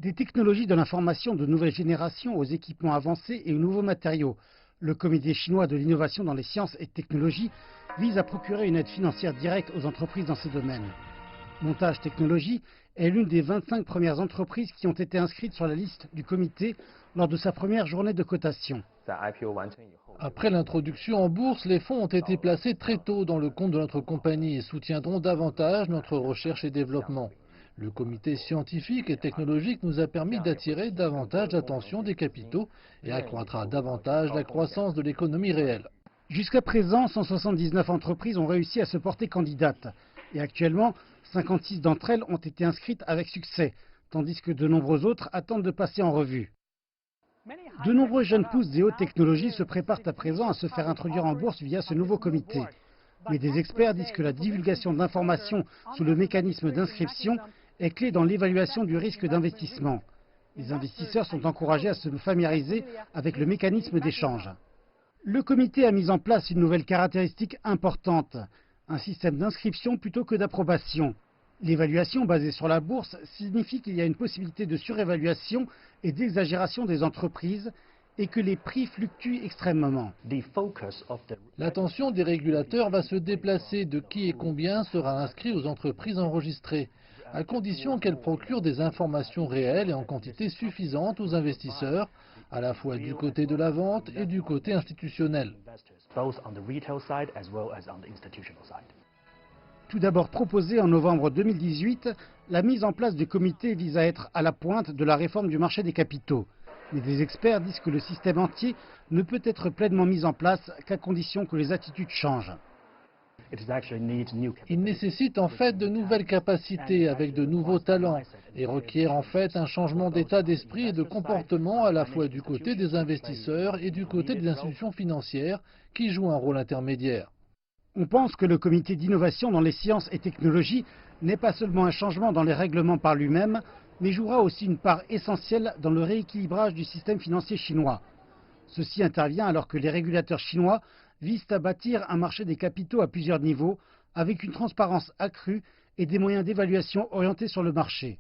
Des technologies de l'information de nouvelle génération aux équipements avancés et aux nouveaux matériaux. Le Comité chinois de l'innovation dans les sciences et technologies vise à procurer une aide financière directe aux entreprises dans ces domaines. Montage Technologies est l'une des 25 premières entreprises qui ont été inscrites sur la liste du comité lors de sa première journée de cotation. Après l'introduction en bourse, les fonds ont été placés très tôt dans le compte de notre compagnie et soutiendront davantage notre recherche et développement. Le comité scientifique et technologique nous a permis d'attirer davantage d'attention des capitaux et accroîtra davantage la croissance de l'économie réelle. Jusqu'à présent, 179 entreprises ont réussi à se porter candidates. Et actuellement, 56 d'entre elles ont été inscrites avec succès, tandis que de nombreuses autres attendent de passer en revue. De nombreux jeunes pousses des hautes technologies se préparent à présent à se faire introduire en bourse via ce nouveau comité. Mais des experts disent que la divulgation d'informations sous le mécanisme d'inscription est clé dans l'évaluation du risque d'investissement. Les investisseurs sont encouragés à se familiariser avec le mécanisme d'échange. Le comité a mis en place une nouvelle caractéristique importante, un système d'inscription plutôt que d'approbation. L'évaluation basée sur la bourse signifie qu'il y a une possibilité de surévaluation et d'exagération des entreprises et que les prix fluctuent extrêmement. L'attention des régulateurs va se déplacer de qui et combien sera inscrit aux entreprises enregistrées, à condition qu'elles procurent des informations réelles et en quantité suffisante aux investisseurs, à la fois du côté de la vente et du côté institutionnel. Tout d'abord proposé en novembre 2018, la mise en place du comité vise à être à la pointe de la réforme du marché des capitaux. Mais des experts disent que le système entier ne peut être pleinement mis en place qu'à condition que les attitudes changent. Il nécessite en fait de nouvelles capacités avec de nouveaux talents et requiert en fait un changement d'état d'esprit et de comportement à la fois du côté des investisseurs et du côté des institutions financières qui jouent un rôle intermédiaire. On pense que le comité d'innovation dans les sciences et technologies n'est pas seulement un changement dans les règlements par lui-même, mais jouera aussi une part essentielle dans le rééquilibrage du système financier chinois. Ceci intervient alors que les régulateurs chinois visent à bâtir un marché des capitaux à plusieurs niveaux, avec une transparence accrue et des moyens d'évaluation orientés sur le marché.